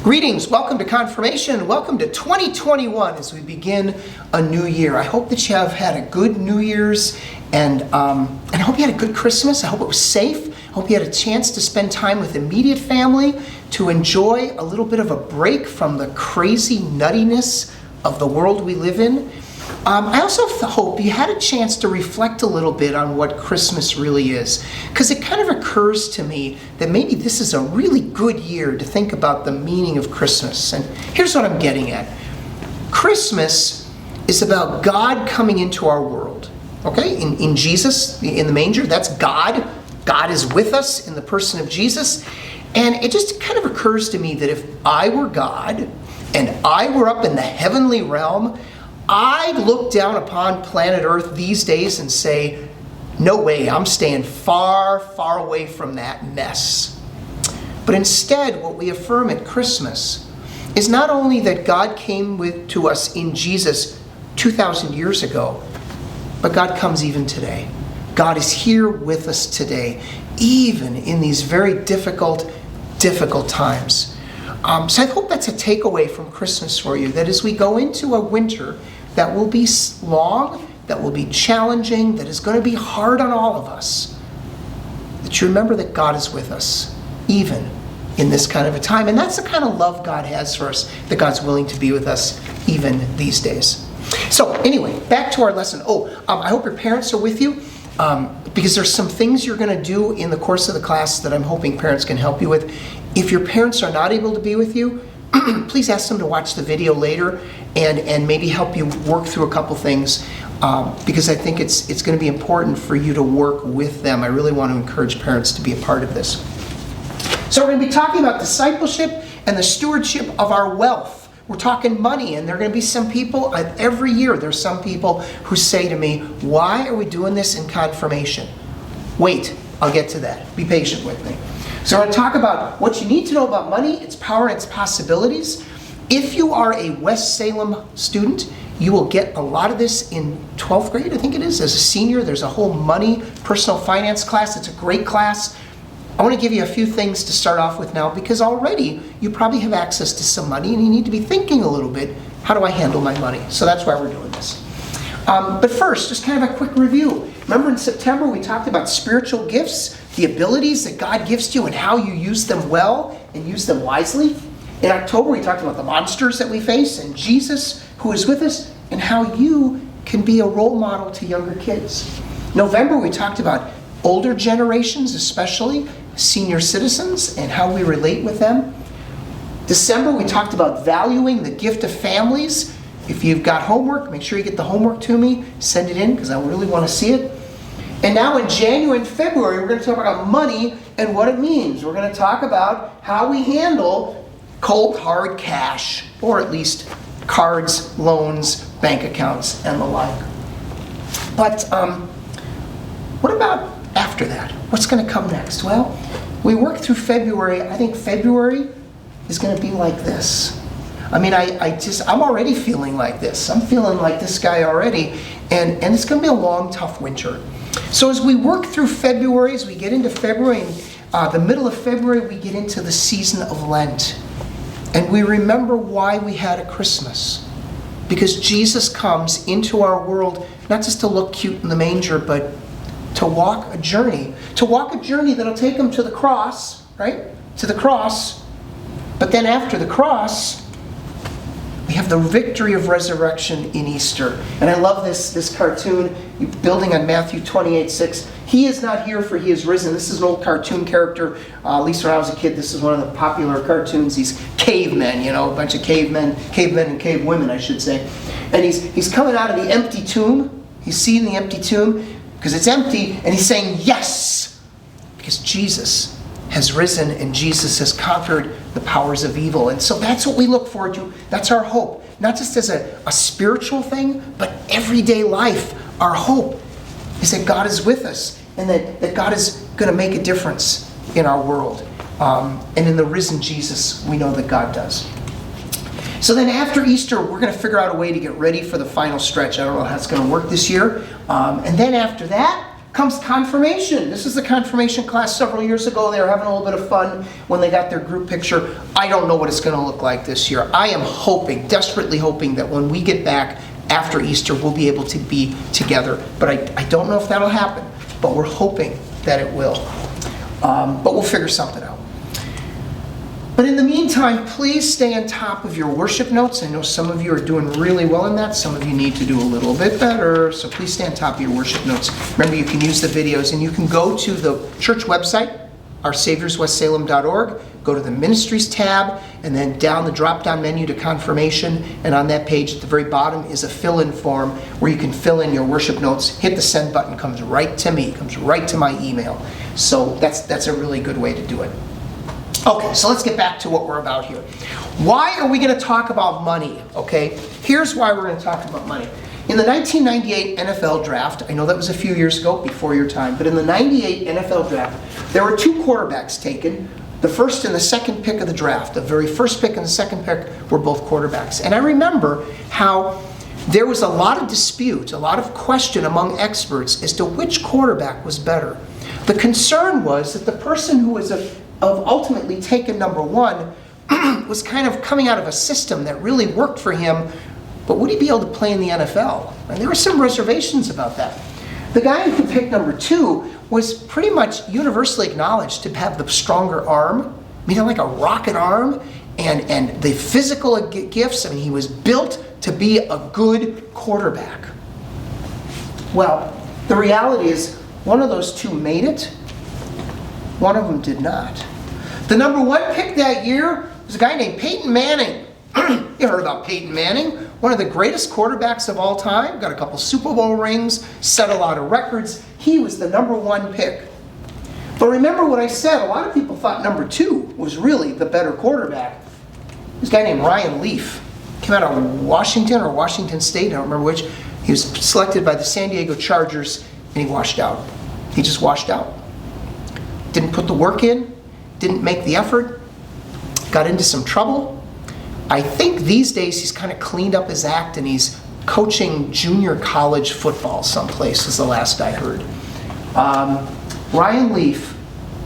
Greetings, welcome to Confirmation, welcome to 2021 as we begin a new year. I hope that you have had a good New Year's and I hope you had a good Christmas. I hope it was safe. I hope you had a chance to spend time with immediate family, to enjoy a little bit of a break from the crazy nuttiness of the world we live in. I also hope you had a chance to reflect a little bit on what Christmas really is, because it kind of occurs to me that maybe this is a really good year to think about the meaning of Christmas. And here's what I'm getting at. Christmas is about God coming into our world, okay? In Jesus, in the manger, that's God. God is with us in the person of Jesus. And it just kind of occurs to me that if I were God and I were up in the heavenly realm, I'd look down upon planet Earth these days and say, no way, I'm staying far, far away from that mess. But instead, what we affirm at Christmas is not only that God came to us in Jesus 2,000 years ago, but God comes even today. God is here with us today, even in these very difficult times. So I hope that's a takeaway from Christmas for you, that as we go into a winter that will be long, that will be challenging, that is going to be hard on all of us, that you remember that God is with us, even in this kind of a time. And that's the kind of love God has for us, that God's willing to be with us even these days. So anyway, back to our lesson. I hope your parents are with you, because there's some things you're going to do in the course of the class that I'm hoping parents can help you with. If your parents are not able to be with you, please ask them to watch the video later and maybe help you work through a couple things, because I think it's going to be important for you to work with them. I really want to encourage parents to be a part of this. So we're going to be talking about discipleship and the stewardship of our wealth. We're talking money, and there are going to be some people, every year there's some people who say to me, why are we doing this in confirmation? Wait, I'll get to that. Be patient with me. So we're going to talk about what you need to know about money, its power, and its possibilities. If you are a West Salem student, you will get a lot of this in 12th grade, I think it is. As a senior, there's a whole money, personal finance class. It's a great class. I want to give you a few things to start off with now, because already you probably have access to some money and you need to be thinking a little bit, how do I handle my money? So that's why we're doing this. But first, just kind of a quick review. Remember in September we talked about spiritual gifts, the abilities that God gives to you and how you use them well and use them wisely. In October we talked about the monsters that we face and Jesus who is with us and how you can be a role model to younger kids. November we talked about older generations, especially senior citizens, and how we relate with them. December we talked about valuing the gift of families. If you've got homework, make sure you get the homework to me. Send it in because I really want to see it. And now in January and February, we're going to talk about money and what it means. We're going to talk about how we handle cold, hard cash, or at least cards, loans, bank accounts, and the like. But what about after that? What's going to come next? Well, we worked through February. I think February is going to be like this. I mean, I'm already feeling like this. I'm feeling like this guy already. And it's going to be a long, tough winter. So as we work through February, as we get into February, and the middle of February, we get into the season of Lent. And we remember why we had a Christmas. Because Jesus comes into our world, not just to look cute in the manger, but to walk a journey. To walk a journey that'll take him to the cross, right? To the cross. But then after the cross, we have the victory of resurrection in Easter. And I love this cartoon, building on Matthew 28:6. He is not here, for he is risen. This is an old cartoon character. At least when I was a kid, this is one of the popular cartoons. These cavemen, a bunch of cavemen and cavewomen, I should say. And he's coming out of the empty tomb. He's seeing the empty tomb because it's empty. And he's saying, yes, because Jesus has risen and Jesus has conquered the powers of evil. And so that's what we look forward to. That's our hope. Not just as a spiritual thing, but everyday life. Our hope is that God is with us and that God is going to make a difference in our world. And in the risen Jesus, we know that God does. So then after Easter, we're going to figure out a way to get ready for the final stretch. I don't know how it's going to work this year. And then after that, comes confirmation. This is the confirmation class several years ago. They were having a little bit of fun when they got their group picture. I don't know what it's going to look like this year. I am hoping, desperately hoping, that when we get back after Easter, we'll be able to be together. But I don't know if that'll happen, but we're hoping that it will. But we'll figure something out. But in the meantime, please stay on top of your worship notes. I know some of you are doing really well in that. Some of you need to do a little bit better. So please stay on top of your worship notes. Remember, you can use the videos, and you can go to the church website, oursaviorswestsalem.org, go to the Ministries tab, and then down the drop-down menu to Confirmation, and on that page at the very bottom is a fill-in form where you can fill in your worship notes. Hit the send button, comes right to me, comes right to my email. So that's a really good way to do it. Okay, so let's get back to what we're about here. Why are we going to talk about money? Okay, here's why we're going to talk about money. In the 1998 NFL draft, I know that was a few years ago, before your time, but in the 98 NFL draft, there were two quarterbacks taken. The first and the second pick of the draft. The very first pick and the second pick were both quarterbacks. And I remember how there was a lot of dispute, a lot of question among experts as to which quarterback was better. The concern was that the person who was ultimately taken number one was kind of coming out of a system that really worked for him, but would he be able to play in the NFL? And there were some reservations about that. The guy who picked number two was pretty much universally acknowledged to have the stronger arm, like a rocket arm, and the physical gifts. I mean, he was built to be a good quarterback. Well, the reality is one of those two made it, one of them did not. The number one pick that year was a guy named Peyton Manning. You heard about Peyton Manning, one of the greatest quarterbacks of all time, got a couple Super Bowl rings, set a lot of records. He was the number one pick. But remember what I said, a lot of people thought number two was really the better quarterback. This guy named Ryan Leaf came out of Washington or Washington State, I don't remember which. He was selected by the San Diego Chargers, and he washed out. He just washed out. Didn't put the work in, didn't make the effort, got into some trouble. I think these days he's kind of cleaned up his act and he's coaching junior college football someplace, is the last I heard. Ryan Leaf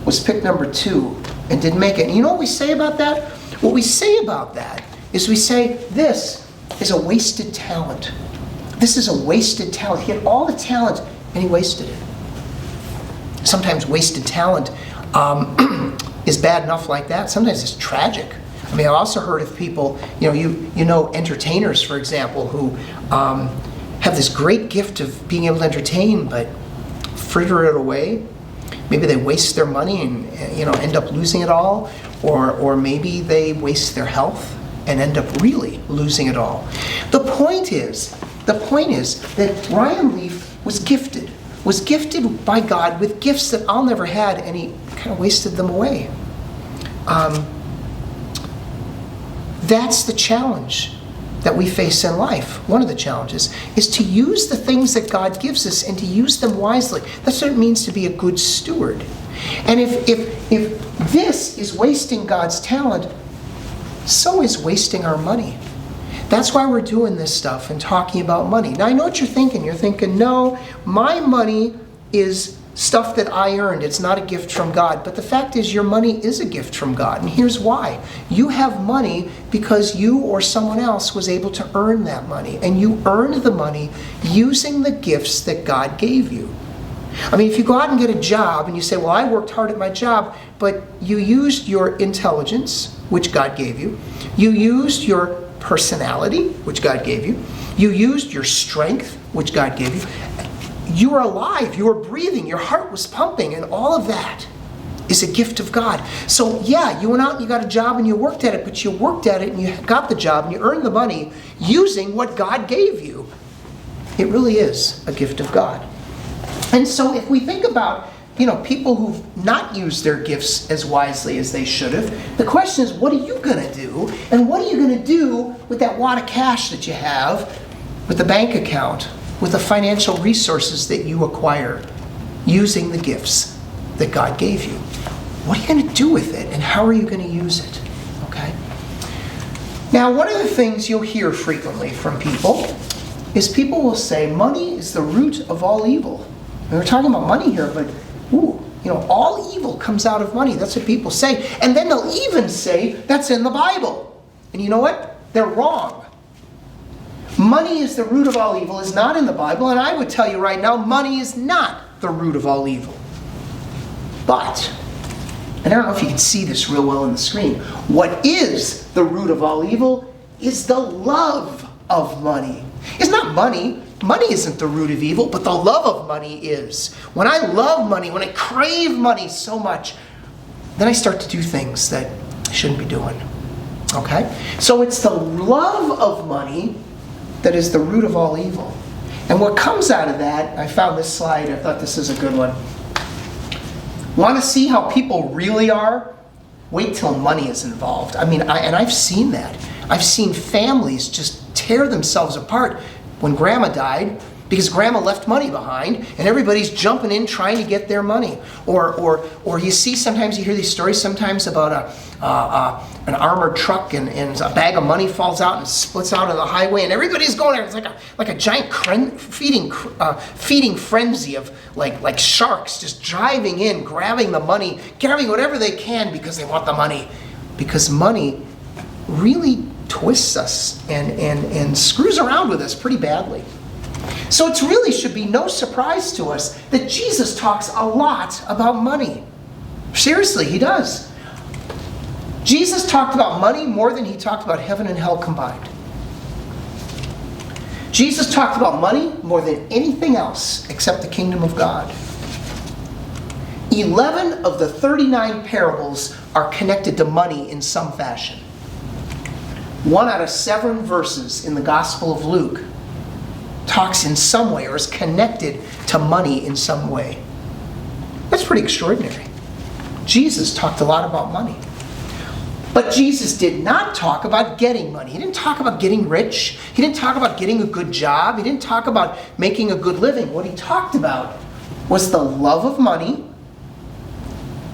was picked number two and didn't make it. And you know what we say about that? What we say about that is we say, this is a wasted talent. This is a wasted talent. He had all the talent and he wasted it. Sometimes wasted talent is bad enough like that. Sometimes it's tragic. I mean, I've also heard of people, you know entertainers, for example, who have this great gift of being able to entertain, but fritter it away. Maybe they waste their money and end up losing it all, or maybe they waste their health and end up really losing it all. The point is that Ryan Leaf was gifted by God with gifts that I'll never had, and he kind of wasted them away. That's the challenge that we face in life. One of the challenges is to use the things that God gives us and to use them wisely. That's what it means to be a good steward. And if this is wasting God's talent, so is wasting our money. That's why we're doing this stuff and talking about money. Now, I know what you're thinking. You're thinking, no, my money is stuff that I earned. It's not a gift from God. But the fact is, your money is a gift from God. And here's why. You have money because you or someone else was able to earn that money. And you earned the money using the gifts that God gave you. I mean, if you go out and get a job and you say, well, I worked hard at my job, but you used your intelligence, which God gave you. You used your personality, which God gave you. You used your strength, which God gave you. You were alive, you were breathing, your heart was pumping, and all of that is a gift of God. So yeah, you went out and you got a job and you worked at it, but you worked at it and you got the job and you earned the money using what God gave you. It really is a gift of God. And so if we think about people who've not used their gifts as wisely as they should have, the question is, what are you going to do? And what are you going to do with that wad of cash that you have, with the bank account, with the financial resources that you acquire using the gifts that God gave you? What are you going to do with it, and how are you going to use it? Okay? Now, one of the things you'll hear frequently from people is people will say, money is the root of all evil. And we're talking about money here, but all evil comes out of money. That's what people say. And then they'll even say that's in the Bible. And you know what? They're wrong. Money is the root of all evil is not in the Bible, and I would tell you right now, money is not the root of all evil. But, and I don't know if you can see this real well on the screen, what is the root of all evil is the love of money. It's not money. Money isn't the root of evil, but the love of money is. When I love money, when I crave money so much, then I start to do things that I shouldn't be doing. Okay? So it's the love of money that is the root of all evil. And what comes out of that, I found this slide, I thought this is a good one. Want to see how people really are? Wait till money is involved. I've seen that. I've seen families just tear themselves apart when grandma died because grandma left money behind and everybody's jumping in trying to get their money. Or you see, sometimes you hear these stories sometimes about an armored truck and a bag of money falls out and splits out on the highway and everybody's going there. It's like a giant feeding frenzy of like sharks just driving in, grabbing the money, grabbing whatever they can because they want the money. Because money really twists us and screws around with us pretty badly. So it really should be no surprise to us that Jesus talks a lot about money. Seriously, he does. Jesus talked about money more than he talked about heaven and hell combined. Jesus talked about money more than anything else except the kingdom of God. 11 of the 39 parables are connected to money in some fashion. 1 out of 7 verses in the Gospel of Luke talks in some way or is connected to money in some way. That's pretty extraordinary. Jesus talked a lot about money. But Jesus did not talk about getting money. He didn't talk about getting rich. He didn't talk about getting a good job. He didn't talk about making a good living. What he talked about was the love of money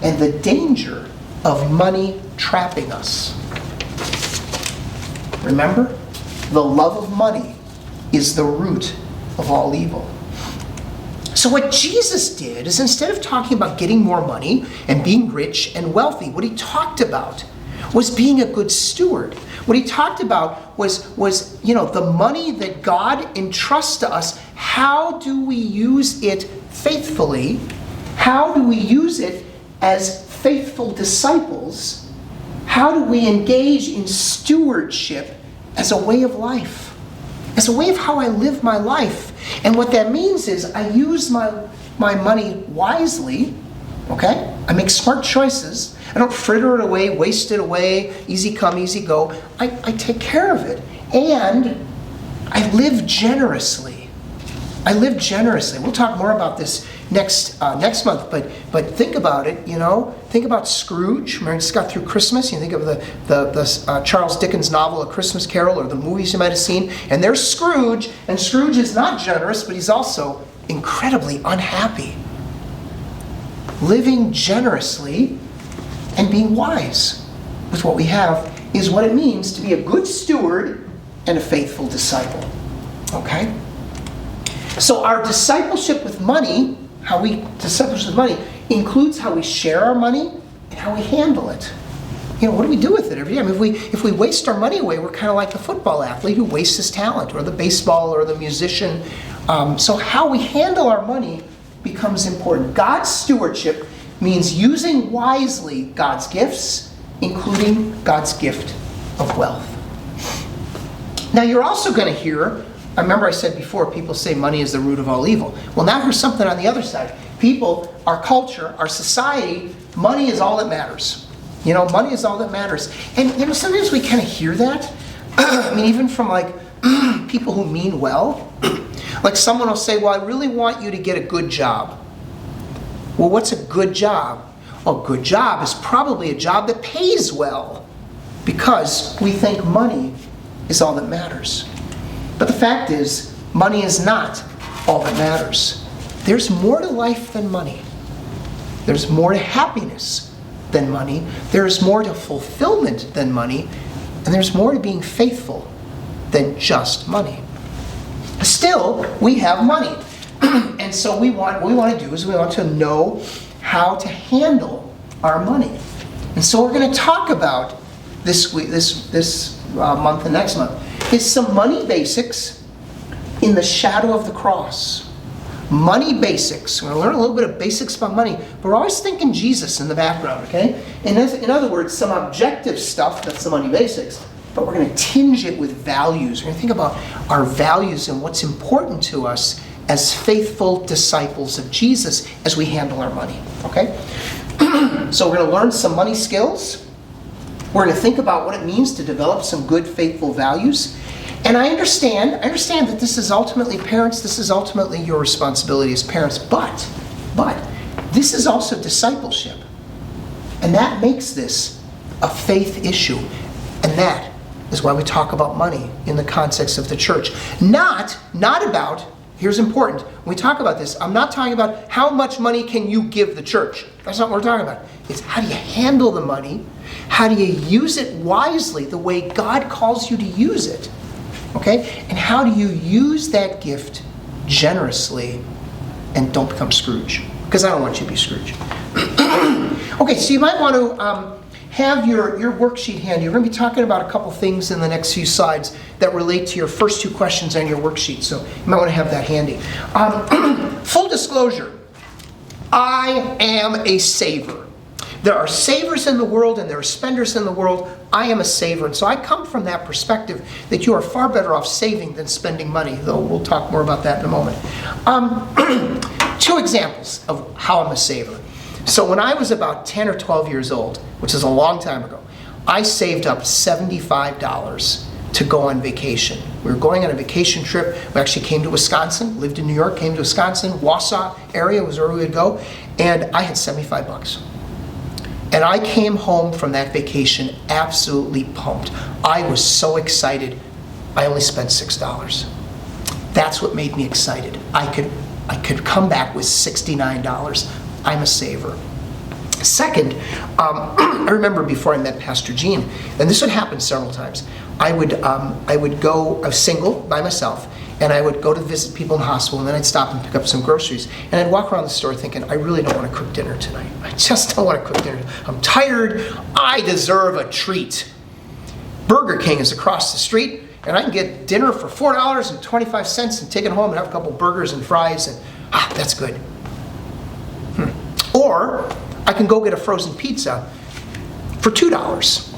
and the danger of money trapping us. Remember? The love of money is the root of all evil. So what Jesus did is, instead of talking about getting more money and being rich and wealthy, what he talked about was being a good steward. What he talked about was the money that God entrusts to us. How do we use it faithfully? How do we use it as faithful disciples? How do we engage in stewardship as a way of life? As a way of how I live my life. And what that means is I use my money wisely, okay? I make smart choices. I don't fritter it away, waste it away, easy come, easy go. I take care of it. And I live generously. I live generously. We'll talk more about this next month, but think about it, Think about Scrooge. Remember, just got through Christmas. You think of the Charles Dickens novel, A Christmas Carol, or the movies you might have seen. And there's Scrooge, and Scrooge is not generous, but he's also incredibly unhappy. Living generously and being wise with what we have is what it means to be a good steward and a faithful disciple. Okay? So our discipleship with money, discipleship with money includes how we share our money and how we handle it. What do we do with it every day? If we waste our money away, we're kind of like the football athlete who wastes his talent, or the baseball or the musician. So how we handle our money becomes important. God's stewardship means using wisely God's gifts, including God's gift of wealth. Now you're also going to hear, I remember I said before, people say money is the root of all evil. Well, now here's something on the other side. People, our culture, our society, money is all that matters. Money is all that matters. And sometimes we kind of hear that. Even from people who mean well. Like someone will say, well, I really want you to get a good job. Well, what's a good job? Well, a good job is probably a job that pays well, because we think money is all that matters. But the fact is, money is not all that matters. There's more to life than money. There's more to happiness than money. There's more to fulfillment than money. And there's more to being faithful than just money. Still, we have money. And so what we want to do is we want to know how to handle our money. And so we're going to talk about this week, this month and next month, is some money basics in the shadow of the cross. Money basics. We're going to learn a little bit of basics about money, but we're always thinking Jesus in the background, okay? And in other words, some objective stuff, that's the money basics, but we're going to tinge it with values. We're going to think about our values and what's important to us as faithful disciples of Jesus as we handle our money, okay? So we're going to learn some money skills. We're going to think about what it means to develop some good, faithful values. And I understand that this is ultimately, parents, this is ultimately your responsibility as parents, but this is also discipleship. And that makes this a faith issue. And that is why we talk about money in the context of the church. Not about, here's important, when we talk about this, I'm not talking about how much money can you give the church. That's not what we're talking about. It's how do you handle the money? How do you use it wisely the way God calls you to use it? Okay? And how do you use that gift generously and don't become Scrooge? Because I don't want you to be Scrooge. Okay, so you might want to have your worksheet handy. We're going to be talking about a couple things in the next few slides that relate to your first two questions on your worksheet. So you might want to have that handy. Full disclosure, I am a saver. There are savers in the world and there are spenders in the world. I am a saver. And so I come from that perspective that you are far better off saving than spending money, though we'll talk more about that in a moment. Two examples of how I'm a saver. So when I was about 10 or 12 years old, which is a long time ago, I saved up $75 to go on vacation. We were going on a vacation trip. We actually came to Wisconsin, lived in New York, came to Wisconsin, Wausau area was where we would go, and I had $75. And I came home from that vacation absolutely pumped. I was so excited. I only spent $6. That's what made me excited. I could come back with $69. I'm a saver. Second, I remember before I met Pastor Gene, and this would happen several times. I would go, I was single by myself, and I would go to visit people in the hospital, and then I'd stop and pick up some groceries. And I'd walk around the store thinking, I really don't want to cook dinner tonight. I just don't want to cook dinner. I'm tired. I deserve a treat. Burger King is across the street, and I can get dinner for $4.25 and take it home and have a couple burgers and fries, and that's good. Or I can go get a frozen pizza for $2.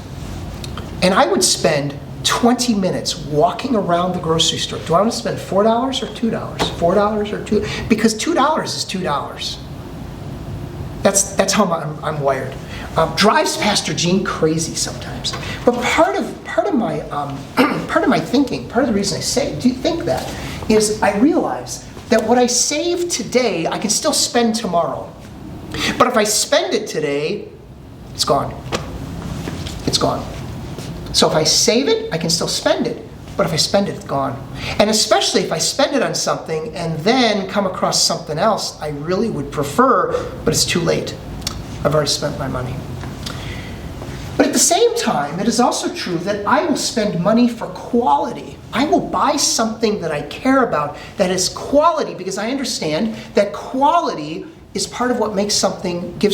And I would spend 20 minutes walking around the grocery store. Do I want to spend $4 or $2? $4 or $2? Because $2 is $2. That's how I'm wired. Drives Pastor Gene crazy sometimes. But part of my thinking, part of the reason I think that is I realize that what I save today, I can still spend tomorrow. But if I spend it today, it's gone. It's gone. So if I save it, I can still spend it. But if I spend it, it's gone. And especially if I spend it on something and then come across something else I really would prefer, but it's too late. I've already spent my money. But at the same time, it is also true that I will spend money for quality. I will buy something that I care about that is quality because I understand that quality is part of what gives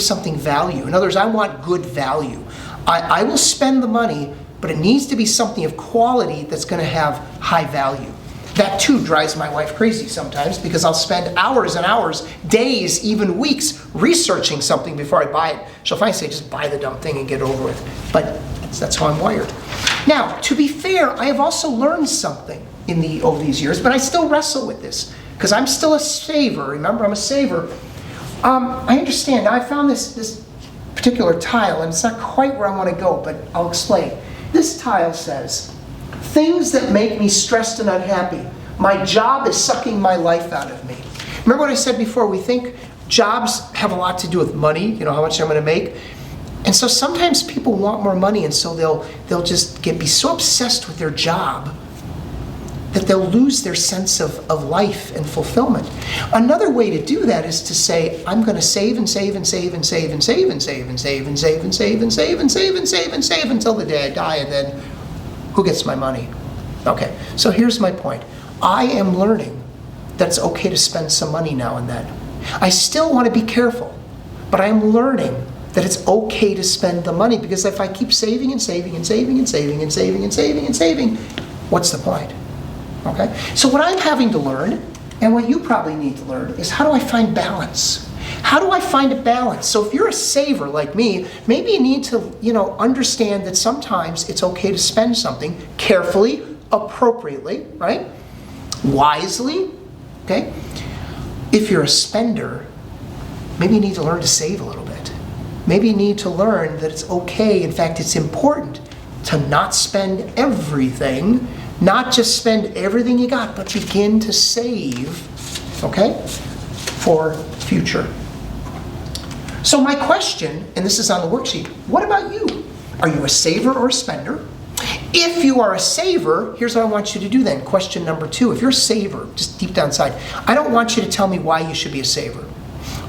something value. In other words, I want good value. I will spend the money, but it needs to be something of quality that's going to have high value. That too drives my wife crazy sometimes because I'll spend hours and hours, days, even weeks researching something before I buy it. She'll finally say, just buy the dumb thing and get it over with. But that's how I'm wired. Now, to be fair, I have also learned something over these years, but I still wrestle with this because I'm still a saver. Remember, I'm a saver. I understand. Now, I found this particular tile, and it's not quite where I want to go, but I'll explain. This tile says, things that make me stressed and unhappy. My job is sucking my life out of me. Remember what I said before? We think jobs have a lot to do with money, how much I'm going to make. And so sometimes people want more money, and so they'll just be so obsessed with their job that they'll lose their sense of life and fulfillment. Another way to do that is to say, I'm going to save and save and save and save and save and save and save and save and save and save and save and save and save until the day I die, and then who gets my money? Okay, so here's my point. I am learning that it's okay to spend some money now and then. I still want to be careful, but I'm learning that it's okay to spend the money, because if I keep saving and saving and saving and saving and saving and saving and saving, what's the point? Okay? So what I'm having to learn, and what you probably need to learn, is how do I find balance? How do I find a balance? So if you're a saver like me, maybe you need to, understand that sometimes it's okay to spend something carefully, appropriately, right? Wisely, okay? If you're a spender, maybe you need to learn to save a little bit. Maybe you need to learn that it's okay, in fact, it's important to not spend everything, not just spend everything you got, but begin to save, okay, for future. So my question, and this is on the worksheet, what about you? Are you a saver or a spender? If you are a saver, here's what I want you to do then. Question number 2. If you're a saver, just deep down inside, I don't want you to tell me why you should be a saver.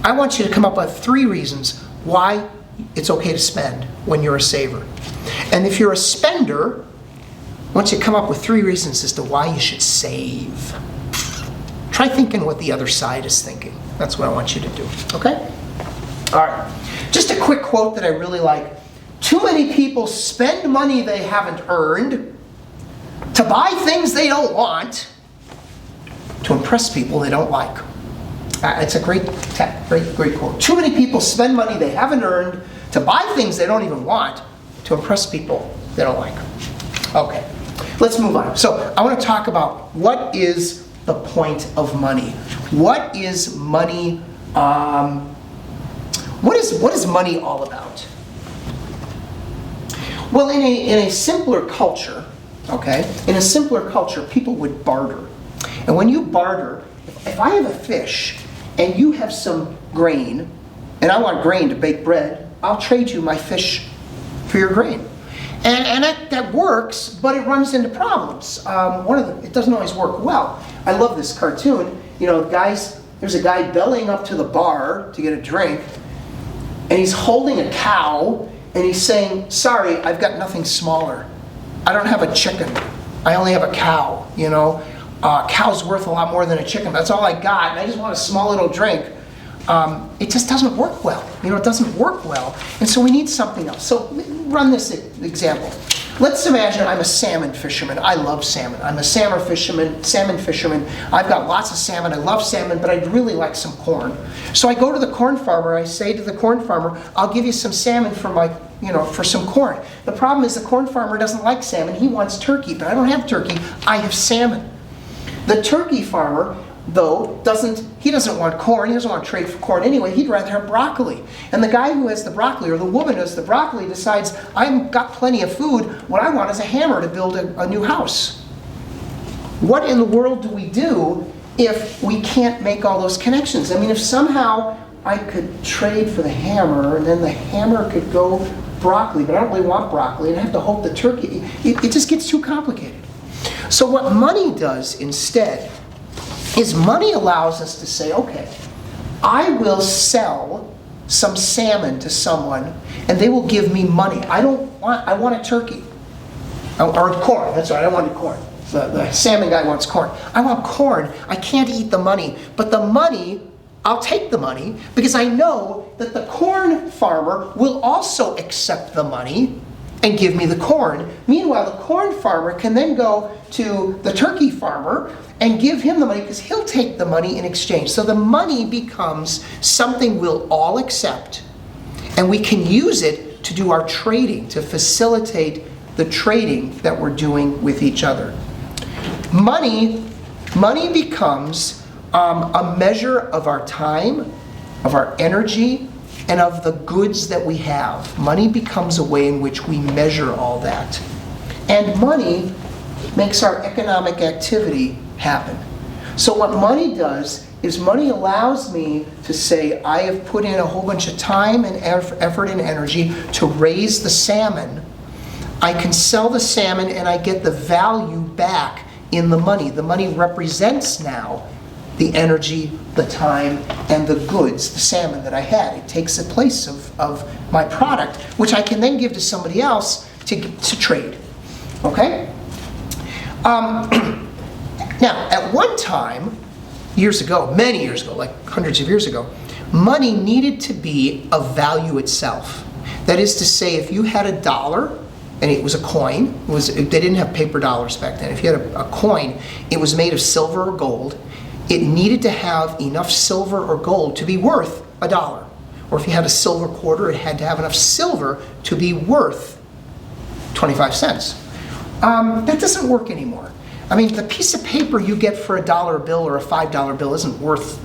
I want you to come up with 3 reasons why it's okay to spend when you're a saver. And if you're a spender, I want you to come up with 3 reasons as to why you should save. Try thinking what the other side is thinking. That's what I want you to do, okay? All right. Just a quick quote that I really like. Too many people spend money they haven't earned to buy things they don't want to impress people they don't like. It's a great quote. Too many people spend money they haven't earned to buy things they don't even want to impress people they don't like. Okay, let's move on. So I want to talk about what is the point of money. What is money? What is money all about? Well, in a simpler culture, okay, in a simpler culture, people would barter. And when you barter, if I have a fish and you have some grain, and I want grain to bake bread, I'll trade you my fish for your grain. And that works, but it runs into problems. It doesn't always work well. I love this cartoon. There's a guy bellying up to the bar to get a drink, and he's holding a cow, and he's saying, sorry, I've got nothing smaller. I don't have a chicken. I only have a cow, cow's worth a lot more than a chicken. That's all I got, and I just want a small little drink. It just doesn't work well. It doesn't work well. And so we need something else. So run this example. Let's imagine I'm a salmon fisherman. I love salmon. I'm a salmon fisherman. I've got lots of salmon. I love salmon, but I'd really like some corn. So I go to the corn farmer. I say to the corn farmer, I'll give you some salmon for some corn. The problem is the corn farmer doesn't like salmon. He wants turkey, but I don't have turkey. I have salmon. The turkey farmer, though, doesn't want corn. He doesn't want to trade for corn anyway. He'd rather have broccoli. And the guy who has the broccoli, or the woman who has the broccoli, decides, I've got plenty of food. What I want is a hammer to build a new house. What in the world do we do if we can't make all those connections? If somehow I could trade for the hammer, and then the hammer could go broccoli, but I don't really want broccoli, and I have to hope the turkey, it just gets too complicated. So what money does instead is money allows us to say, okay, I will sell some salmon to someone and they will give me money. I want a turkey. Or corn, that's right, I wanted corn. The salmon guy wants corn. I want corn. I can't eat the money. But the money, I'll take the money because I know that the corn farmer will also accept the money and give me the corn. Meanwhile, the corn farmer can then go to the turkey farmer and give him the money because he'll take the money in exchange. So the money becomes something we'll all accept, and we can use it to do our trading, to facilitate the trading that we're doing with each other. Money becomes a measure of our time, of our energy, and of the goods that we have. Money becomes a way in which we measure all that. And money makes our economic activity happen. So what money does is money allows me to say, I have put in a whole bunch of time and effort and energy to raise the salmon. I can sell the salmon and I get the value back in the money. The money represents now the energy, the time, and the goods, the salmon that I had. It takes the place of my product, which I can then give to somebody else to trade. Okay? Now, at one time, years ago, many years ago, like hundreds of years ago, money needed to be of value itself. That is to say, if you had $1 and it was a coin, they didn't have paper dollars back then. If you had a coin, it was made of silver or gold. It needed to have enough silver or gold to be worth $1. Or if you had a silver quarter, it had to have enough silver to be worth 25 cents. That doesn't work anymore. I mean, the piece of paper you get for a $1 bill or a $5 bill isn't worth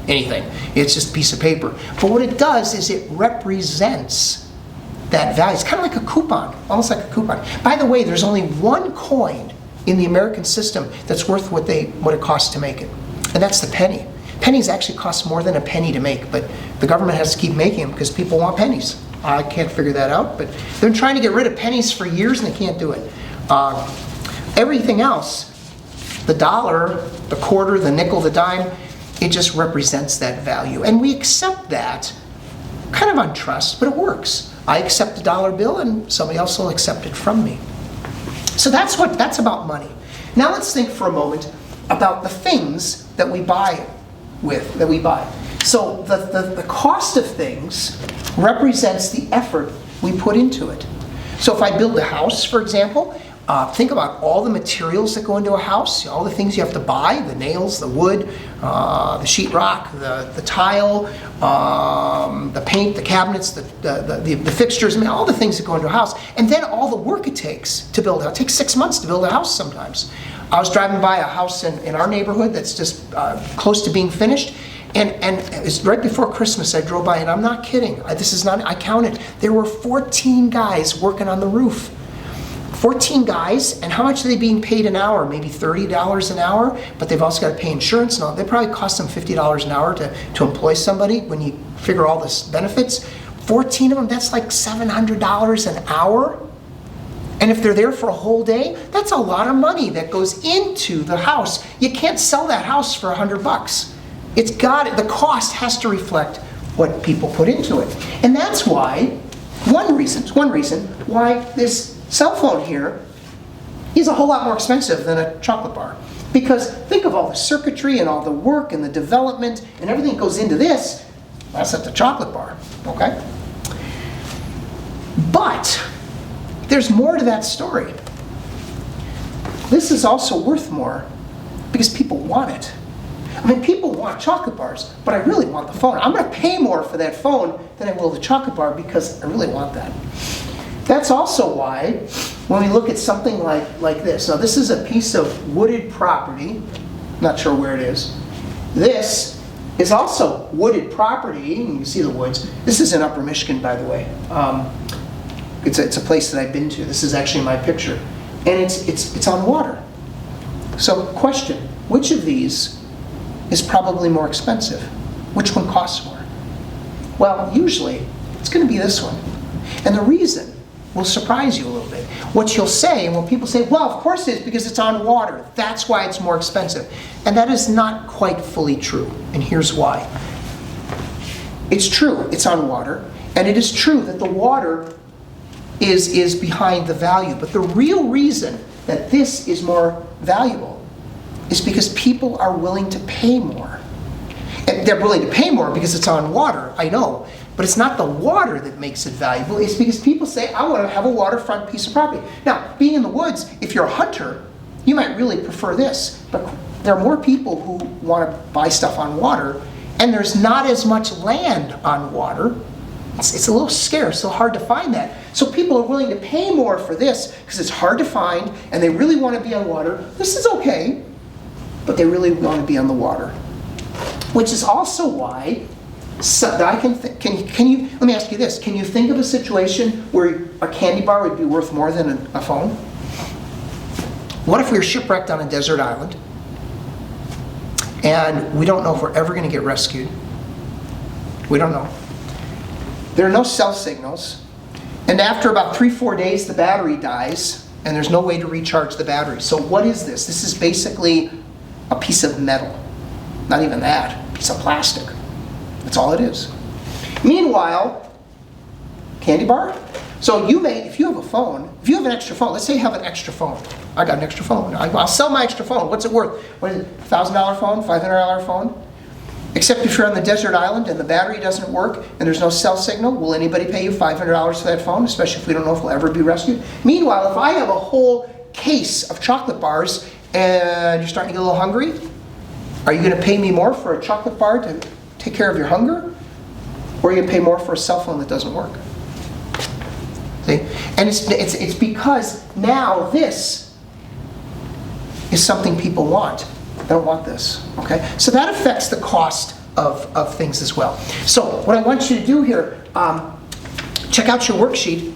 anything. It's just a piece of paper. But what it does is it represents that value. It's kind of like a coupon, almost like a coupon. By the way, there's only one coin in the American system that's worth what it costs to make it, and that's the penny. Pennies actually cost more than a penny to make, but the government has to keep making them because people want pennies. I can't figure that out, but they've been trying to get rid of pennies for years and they can't do it. Everything else, the dollar, the quarter, the nickel, the dime, it just represents that value. And we accept that kind of on trust, but it works. I accept a dollar bill and somebody else will accept it from me. So that's about money. Now let's think for a moment about the things that we buy with, that we buy. So the cost of things represents the effort we put into it. So if I build a house, for example, think about all the materials that go into a house, all the things you have to buy, the nails, the wood, the sheetrock, the tile, the paint, the cabinets, the fixtures, I mean, all the things that go into a house. And then all the work it takes to build a house. It takes 6 months to build a house sometimes. I was driving by a house in our neighborhood that's just close to being finished. And it was right before Christmas. I drove by, and I'm not kidding. I counted. There were 14 guys working on the roof. 14 guys, and how much are they being paid an hour? Maybe $30 an hour, but they've also got to pay insurance and all. They probably cost them $50 an hour to employ somebody when you figure all this benefits. 14 of them, that's like $700 an hour. And if they're there for a whole day, that's a lot of money that goes into the house. You can't sell that house for $100. The cost has to reflect what people put into it. And that's why, one reason why this cell phone here is a whole lot more expensive than a chocolate bar. Because think of all the circuitry and all the work and the development and everything that goes into this. That's not the chocolate bar, okay? But there's more to that story. This is also worth more because people want it. I mean, people want chocolate bars, but I really want the phone. I'm going to pay more for that phone than I will the chocolate bar because I really want that. That's also why when we look at something like this. Now, this is a piece of wooded property. Not sure where it is. This is also wooded property. You can see the woods. This is in Upper Michigan, by the way. It's a place that I've been to. This is actually my picture. And it's on water. So, question, which of these is probably more expensive? Which one costs more? Well, usually it's going to be this one. And the reason will surprise you a little bit. What you'll say, and what people say, well, of course it is because it's on water. That's why it's more expensive. And that is not quite fully true. And here's why. It's true, it's on water. And it is true that the water is behind the value. But the real reason that this is more valuable is because people are willing to pay more. And they're willing to pay more because it's on water, I know. But it's not the water that makes it valuable. It's because people say, I want to have a waterfront piece of property. Now, being in the woods, if you're a hunter, you might really prefer this. But there are more people who want to buy stuff on water, and there's not as much land on water. It's a little scarce, so hard to find that. So people are willing to pay more for this because it's hard to find, and they really want to be on water. This is okay, but they really want to be on the water. Which is also why let me ask you this. Can you think of a situation where a candy bar would be worth more than a phone? What if we were shipwrecked on a desert island and we don't know if we're ever going to get rescued? We don't know. There are no cell signals, and after about 3-4 days the battery dies and there's no way to recharge the battery. So what is this? This is basically a piece of metal. Not even that, a piece of plastic. That's all it is. Meanwhile, candy bar? So you may, if you have a phone, if you have an extra phone, let's say you have an extra phone. I got an extra phone. I'll sell my extra phone. What's it worth? What is it, $1,000 phone, $500 phone? Except if you're on the desert island and the battery doesn't work and there's no cell signal, will anybody pay you $500 for that phone, especially if we don't know if we'll ever be rescued? Meanwhile, if I have a whole case of chocolate bars and you're starting to get a little hungry, are you going to pay me more for a chocolate bar to take care of your hunger? Or are you going to pay more for a cell phone that doesn't work? See? And it's because now this is something people want. They don't want this, okay? So that affects the cost of things as well. So what I want you to do here, check out your worksheet.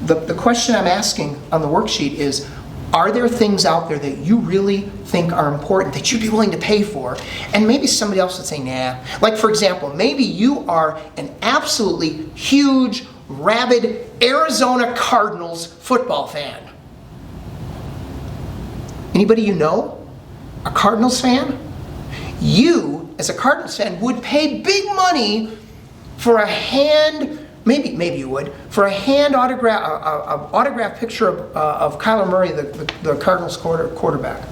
The question I'm asking on the worksheet is, are there things out there that you really think are important, that you'd be willing to pay for? And maybe somebody else would say, nah. Like, for example, maybe you are an absolutely huge, rabid Arizona Cardinals football fan. Anybody you know? A Cardinals fan? You, as a Cardinals fan, would pay big money for a hand, maybe you would, for a hand autograph picture of Kyler Murray, the Cardinals quarterback.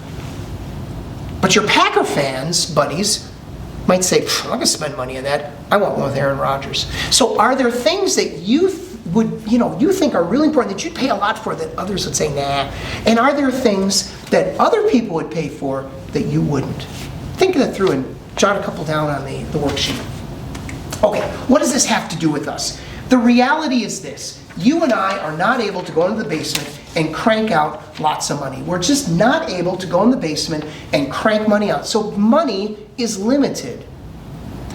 But your Packer fans, buddies, might say, I'm not going to spend money on that. I want one with Aaron Rodgers. So are there things that you think are really important that you'd pay a lot for that others would say, nah? And are there things that other people would pay for that you wouldn't? Think that through and jot a couple down on the worksheet. Okay, what does this have to do with us? The reality is this. You and I are not able to go into the basement and crank out lots of money. We're just not able to go in the basement and crank money out. So money is limited.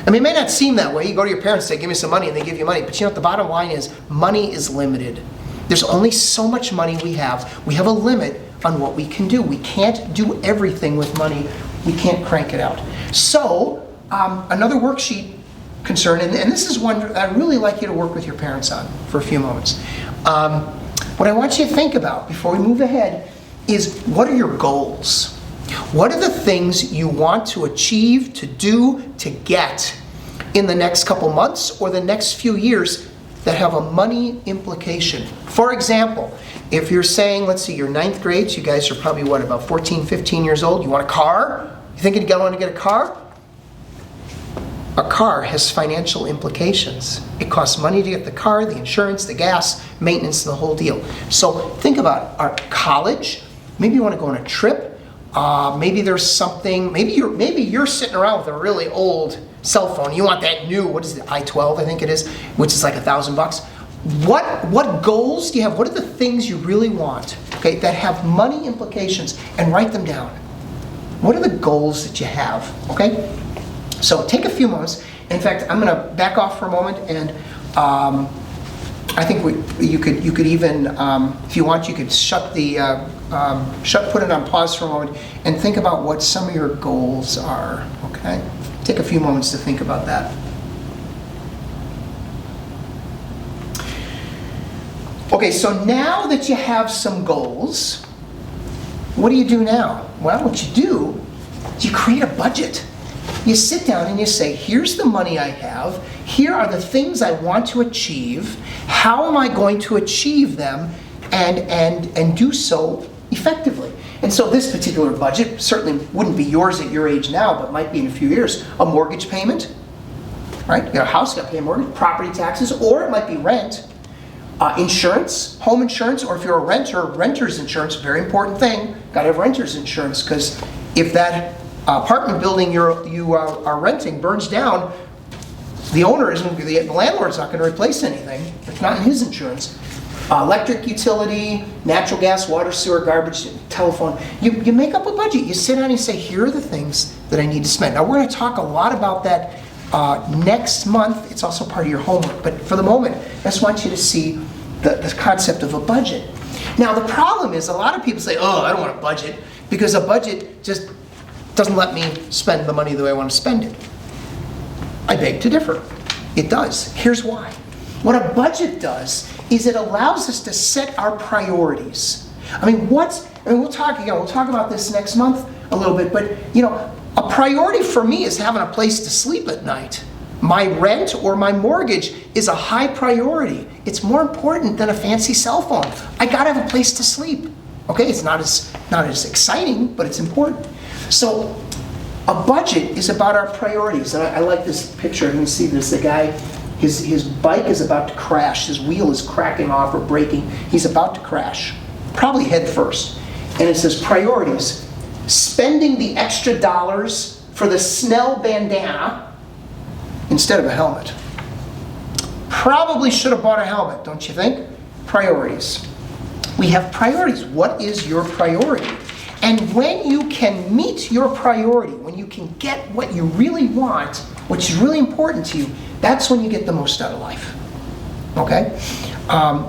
I mean, it may not seem that way. You go to your parents and say, give me some money, and they give you money. But you know what the bottom line is? Money is limited. There's only so much money we have. We have a limit on what we can do. We can't do everything with money. We can't crank it out. So, another worksheet concern, and this is one I'd really like you to work with your parents on for a few moments. What I want you to think about before we move ahead is, what are your goals? What are the things you want to achieve, to do, to get in the next couple months or the next few years that have a money implication? For example, if you're saying, let's see, you're 9th grade, so you guys are probably, about 14, 15 years old. You want a car? You thinking you want to get a car? A car has financial implications. It costs money to get the car, the insurance, the gas, maintenance, the whole deal. So think about our college. Maybe you want to go on a trip. Maybe there's something. Maybe you're sitting around with a really old cell phone. You want that new. What is it? i12, I think it is, which is like $1,000. What goals do you have? What are the things you really want? Okay, that have money implications, and write them down. What are the goals that you have? Okay. So take a few moments. In fact, I'm going to back off for a moment, and I think you could even, if you want, you could put it on pause for a moment and think about what some of your goals are. Okay, take a few moments to think about that. Okay, so now that you have some goals, what do you do now? Well, what you do is you create a budget. You sit down and you say, here's the money I have, here are the things I want to achieve, how am I going to achieve them and do so effectively? And so this particular budget certainly wouldn't be yours at your age now, but might be in a few years. A mortgage payment, right? You got a house, you got to pay a mortgage, property taxes, or it might be rent, insurance, home insurance, or if you're a renter, renter's insurance, very important thing, got to have renter's insurance, because if that apartment building you are renting burns down, the landlord's not going to replace anything. It's not in his insurance. Electric utility, natural gas, water, sewer, garbage, telephone. You make up a budget. You sit down and you say, here are the things that I need to spend. Now we're going to talk a lot about that next month. It's also part of your homework. But for the moment, I just want you to see the concept of a budget. Now the problem is, a lot of people say, oh, I don't want a budget, because a budget just doesn't let me spend the money the way I want to spend it. I beg to differ. It does. Here's why. What a budget does is it allows us to set our priorities. We'll talk about this next month a little bit, but a priority for me is having a place to sleep at night. My rent or my mortgage is a high priority. It's more important than a fancy cell phone. I gotta have a place to sleep. Okay, it's not as exciting, but it's important. So a budget is about our priorities. And I like this picture. You can see there's the guy, his bike is about to crash. His wheel is cracking off or breaking. He's about to crash, probably head first. And it says priorities. Spending the extra dollars for the Snell bandana instead of a helmet. Probably should have bought a helmet, don't you think? Priorities. We have priorities. What is your priority? And when you can meet your priority, when you can get what you really want, which is really important to you, that's when you get the most out of life. Okay?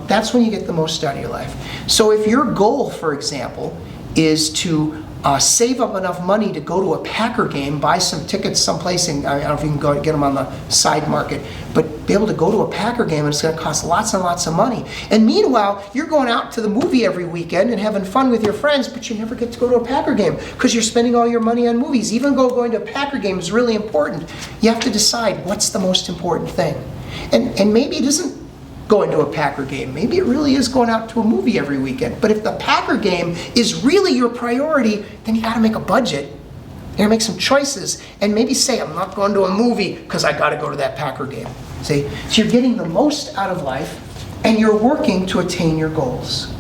That's when you get the most out of your life. So if your goal, for example, is to save up enough money to go to a Packer game, buy some tickets someplace, and I don't know if you can go get them on the side market, but be able to go to a Packer game, and it's going to cost lots and lots of money. And meanwhile, you're going out to the movie every weekend and having fun with your friends, but you never get to go to a Packer game because you're spending all your money on movies. Even though going to a Packer game is really important, you have to decide what's the most important thing. And maybe it isn't going to a Packer game. Maybe it really is going out to a movie every weekend. But if the Packer game is really your priority, then you got to make a budget. You got to make some choices and maybe say, I'm not going to a movie because I got to go to that Packer game. See? So you're getting the most out of life and you're working to attain your goals.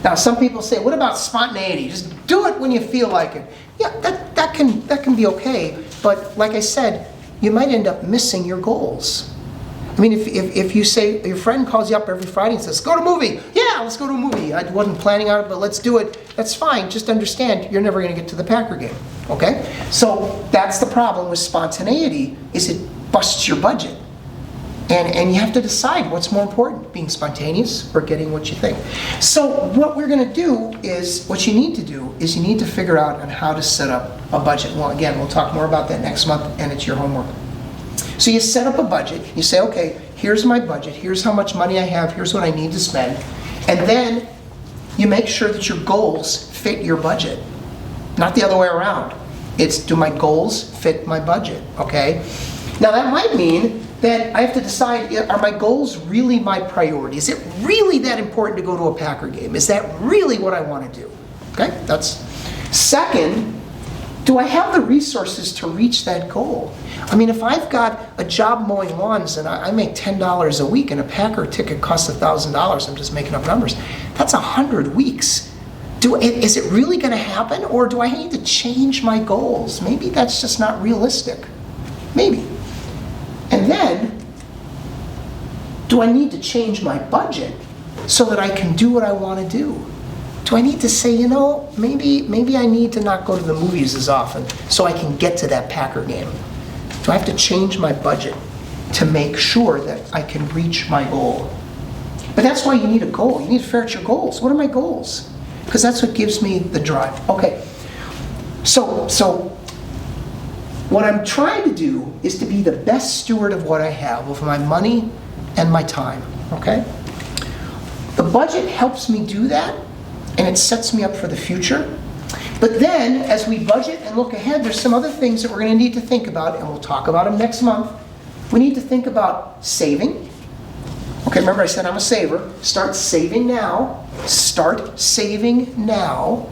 Now, some people say, what about spontaneity? Just do it when you feel like it. Yeah, that can be okay. But like I said, you might end up missing your goals. I mean, if you say, your friend calls you up every Friday and says, go to a movie. Yeah, let's go to a movie. I wasn't planning on it, but let's do it. That's fine. Just understand, you're never going to get to the Packer game. Okay? So that's the problem with spontaneity, is it busts your budget. And you have to decide what's more important, being spontaneous or getting what you think. So what we're going to do is, what you need to do is you need to figure out on how to set up a budget. Well, again, we'll talk more about that next month, and it's your homework. So you set up a budget, you say, okay, here's my budget, here's how much money I have, here's what I need to spend, and then you make sure that your goals fit your budget. Not the other way around. It's, do my goals fit my budget, okay? Now that might mean that I have to decide, are my goals really my priority? Is it really that important to go to a Packer game? Is that really what I want to do? Okay, that's. Second, do I have the resources to reach that goal? I mean, if I've got a job mowing lawns and I make $10 a week and a Packer ticket costs $1,000, I'm just making up numbers, that's 100 weeks. Is it really going to happen, or do I need to change my goals? Maybe that's just not realistic. Maybe. And then, do I need to change my budget so that I can do what I want to do? Do I need to say, maybe I need to not go to the movies as often so I can get to that Packer game? Do I have to change my budget to make sure that I can reach my goal? But that's why you need a goal. You need to figure out your goals. What are my goals? Because that's what gives me the drive. Okay, so what I'm trying to do is to be the best steward of what I have, of my money and my time, okay? The budget helps me do that, and it sets me up for the future. But then, as we budget and look ahead, there's some other things that we're going to need to think about, and we'll talk about them next month. We need to think about saving. Okay, remember I said I'm a saver. Start saving now. Start saving now.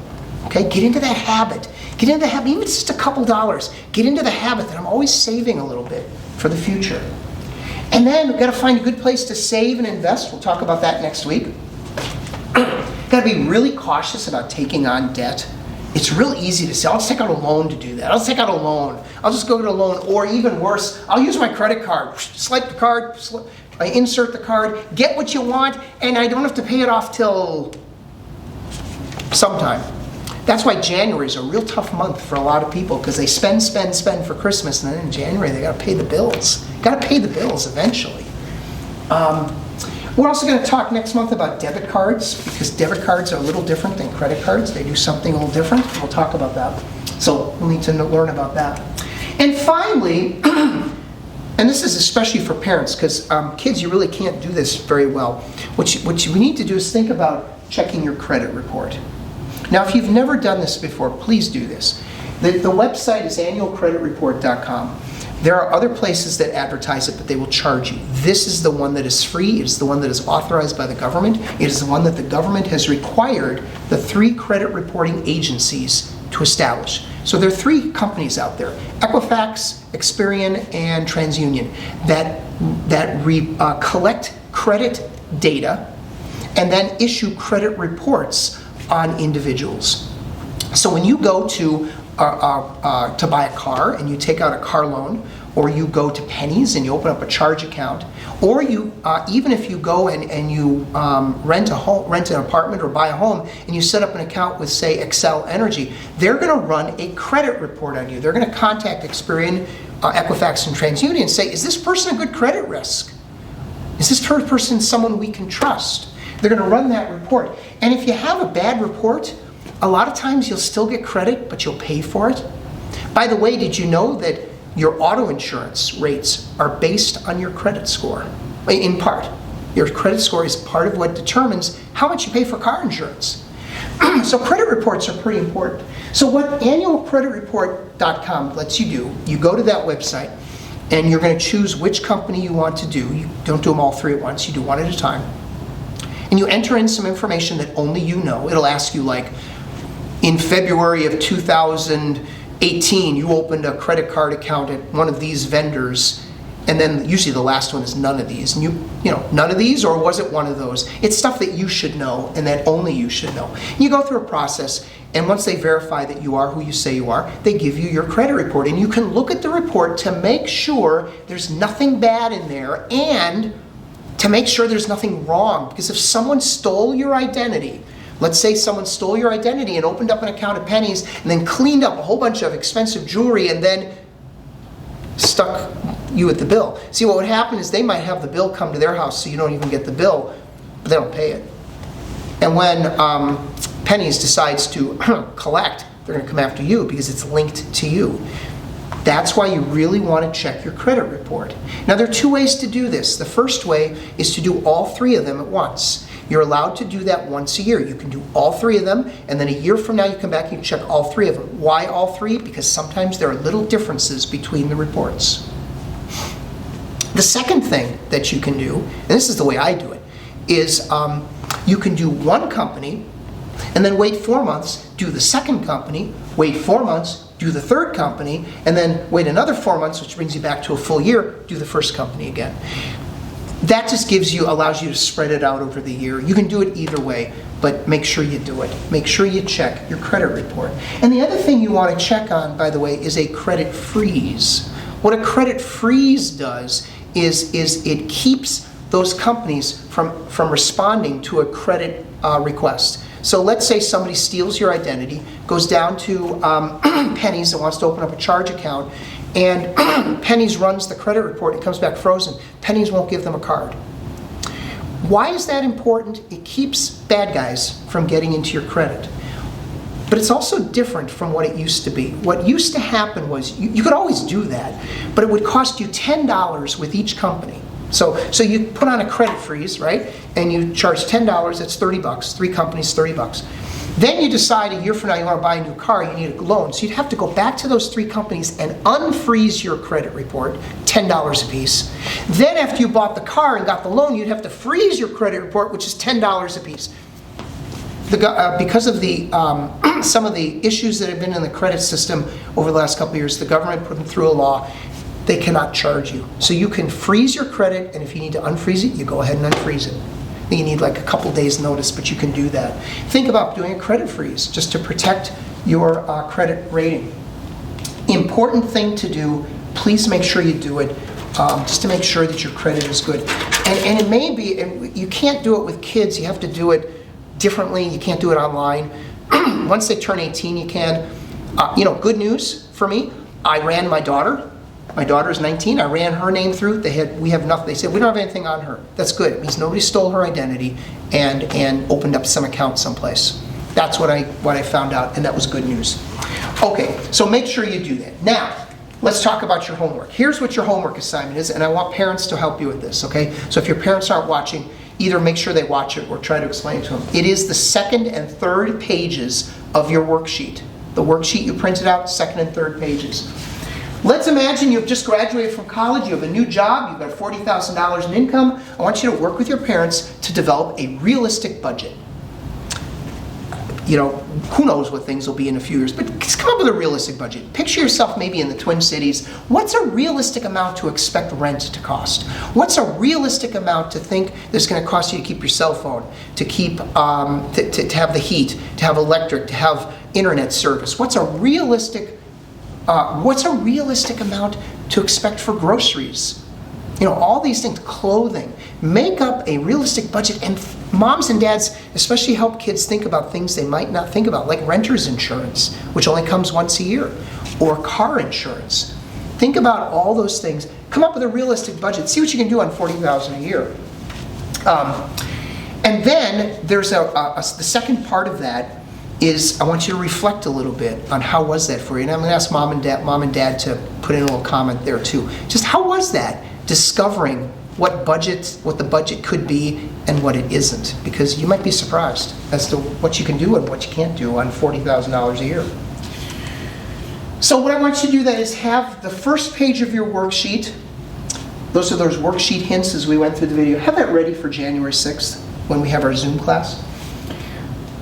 Okay, get into that habit. Get into the habit, even if it's just a couple dollars. Get into the habit that I'm always saving a little bit for the future. And then we've got to find a good place to save and invest. We'll talk about that next week. Got to be really cautious about taking on debt. It's real easy to say, I'll just take out a loan to do that. I'll just take out a loan. I'll just go get a loan. Or even worse, I'll use my credit card. Swipe the card, I insert the card, get what you want, and I don't have to pay it off till sometime. That's why January is a real tough month for a lot of people, because they spend for Christmas, and then in January they got to pay the bills. Got to pay the bills eventually. We're also going to talk next month about debit cards, because debit cards are a little different than credit cards. They do something a little different. We'll talk about that. So we'll need to learn about that. And finally, and this is especially for parents, because kids, you really can't do this very well. What we need to do is think about checking your credit report. Now, if you've never done this before, please do this. The website is annualcreditreport.com. There are other places that advertise it, but they will charge you. This is the one that is free. It is the one that is authorized by the government. It is the one that the government has required the 3 credit reporting agencies to establish. So there are 3 companies out there, Equifax, Experian, and TransUnion, that collect credit data and then issue credit reports on individuals. So when you go to buy a car and you take out a car loan, or you go to Penny's and you open up a charge account, or you even if you go and you rent an apartment or buy a home and you set up an account with, say, Excel Energy, they're going to run a credit report on you. They're going to contact Experian, Equifax, and TransUnion and say, is this person a good credit risk? Is this person someone we can trust? They're going to run that report. And if you have a bad report, a lot of times you'll still get credit, but you'll pay for it. By the way, did you know that your auto insurance rates are based on your credit score? In part. Your credit score is part of what determines how much you pay for car insurance. So credit reports are pretty important. So what annualcreditreport.com lets you do, you go to that website and you're going to choose which company you want to do. You don't do them all 3 at once, you do one at a time. And you enter in some information that only you know. It'll ask you, like, in February of 2018, you opened a credit card account at one of these vendors, and then usually the last one is none of these. And you know, none of these, or was it one of those? It's stuff that you should know and that only you should know. And you go through a process, and once they verify that you are who you say you are, they give you your credit report. And you can look at the report to make sure there's nothing bad in there and to make sure there's nothing wrong. Because if someone stole your identity, let's say someone stole your identity and opened up an account at Penny's and then cleaned up a whole bunch of expensive jewelry and then stuck you with the bill. See, what would happen is they might have the bill come to their house so you don't even get the bill, but they don't pay it. And when Penny's decides to collect, they're going to come after you because it's linked to you. That's why you really want to check your credit report. Now, there are 2 ways to do this. The first way is to do all 3 of them at once. You're allowed to do that once a year. You can do all 3 of them, and then a year from now you come back and you check all 3 of them. Why all 3? Because sometimes there are little differences between the reports. The second thing that you can do, and this is the way I do it, is you can do one company and then wait 4 months, do the second company, wait 4 months, do the third company, and then wait another 4 months, which brings you back to a full year, do the first company again. That just allows you to spread it out over the year. You can do it either way, but make sure you do it. Make sure you check your credit report. And the other thing you want to check on, by the way, is a credit freeze. What a credit freeze does is it keeps those companies from responding to a credit request. So let's say somebody steals your identity, goes down to Penny's and wants to open up a charge account, and Penny's runs the credit report, it comes back frozen. Penny's won't give them a card. Why is that important? It keeps bad guys from getting into your credit. But it's also different from what it used to be. What used to happen was, you could always do that, but it would cost you $10 with each company. So you put on a credit freeze, right? And you charge $10, that's $30, 3 companies, $30. Then you decide a year from now you want to buy a new car, you need a loan. So you'd have to go back to those 3 companies and unfreeze your credit report, $10 a piece. Then after you bought the car and got the loan, you'd have to freeze your credit report, which is $10 a piece. Because of the some of the issues that have been in the credit system over the last couple of years, the government put through a law. They cannot charge you. So you can freeze your credit, and if you need to unfreeze it, you go ahead and unfreeze it. You need like a couple days notice, but you can do that. Think about doing a credit freeze just to protect your credit rating. Important thing to do, please make sure you do it, just to make sure that your credit is good. And it may be, and you can't do it with kids, you have to do it differently, you can't do it online. Once they turn 18, you can. Good news for me, I ran my daughter. My daughter's 19. I ran her name through. We have nothing. They said, we don't have anything on her. That's good. It means nobody stole her identity and opened up some account someplace. That's what I found out, and that was good news. Okay, so make sure you do that. Now, let's talk about your homework. Here's what your homework assignment is, and I want parents to help you with this, okay? So if your parents aren't watching, either make sure they watch it or try to explain it to them. It is the second and third pages of your worksheet. The worksheet you printed out, second and third pages. Let's imagine you've just graduated from college, you have a new job, you've got $40,000 in income. I want you to work with your parents to develop a realistic budget. You know, who knows what things will be in a few years, but just come up with a realistic budget. Picture yourself maybe in the Twin Cities. What's a realistic amount to expect rent to cost? What's a realistic amount to think that's going to cost you to keep your cell phone, to keep, to have the heat, to have electric, to have internet service? What's a realistic amount to expect for groceries? You know, all these things, clothing. Make up a realistic budget, and moms and dads especially help kids think about things they might not think about, like renter's insurance, which only comes once a year, or car insurance. Think about all those things. Come up with a realistic budget. See what you can do on $40,000 a year. And then there's the second part of that is I want you to reflect a little bit on how was that for you. And I'm going to ask mom and dad to put in a little comment there too. Just how was that? Discovering what the budget could be and what it isn't, because you might be surprised as to what you can do and what you can't do on $40,000 a year. So what I want you to do then is have the first page of your worksheet. Those are those worksheet hints as we went through the video. Have that ready for January 6th when we have our Zoom class.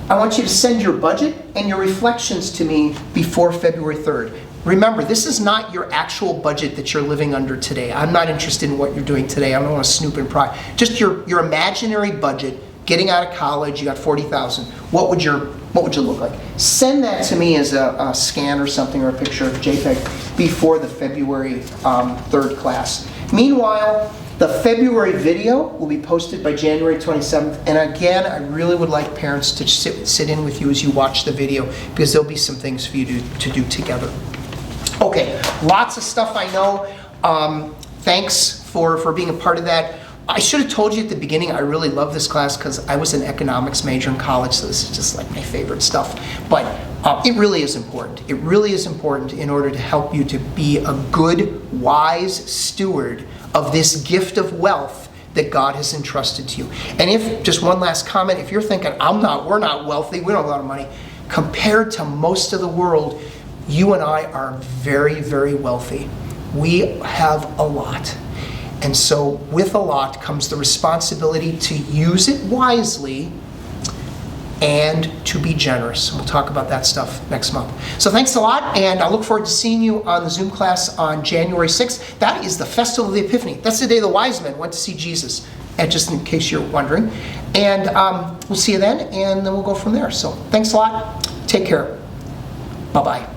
I want you to send your budget and your reflections to me before February 3rd. Remember, this is not your actual budget that you're living under today. I'm not interested in what you're doing today. I don't want to snoop and pry. Just your imaginary budget, getting out of college, you got $40,000. What would you look like? Send that to me as a scan or something, or a picture of JPEG before the February 3rd class. Meanwhile, the February video will be posted by January 27th. And again, I really would like parents to sit in with you as you watch the video, because there'll be some things for you to do together. Okay, lots of stuff I know. Thanks for being a part of that. I should have told you at the beginning, I really love this class because I was an economics major in college, so this is just like my favorite stuff. But it really is important. It really is important in order to help you to be a good, wise steward of this gift of wealth that God has entrusted to you. And if, just one last comment, if you're thinking, we're not wealthy, we don't have a lot of money, compared to most of the world, you and I are very, very wealthy. We have a lot. And so with a lot comes the responsibility to use it wisely and to be generous. We'll talk about that stuff next month. So thanks a lot, and I look forward to seeing you on the Zoom class on January 6th. That is the Festival of the Epiphany. That's the day the wise men went to see Jesus, and just in case you're wondering. And we'll see you then, and then we'll go from there. So thanks a lot. Take care. Bye-bye.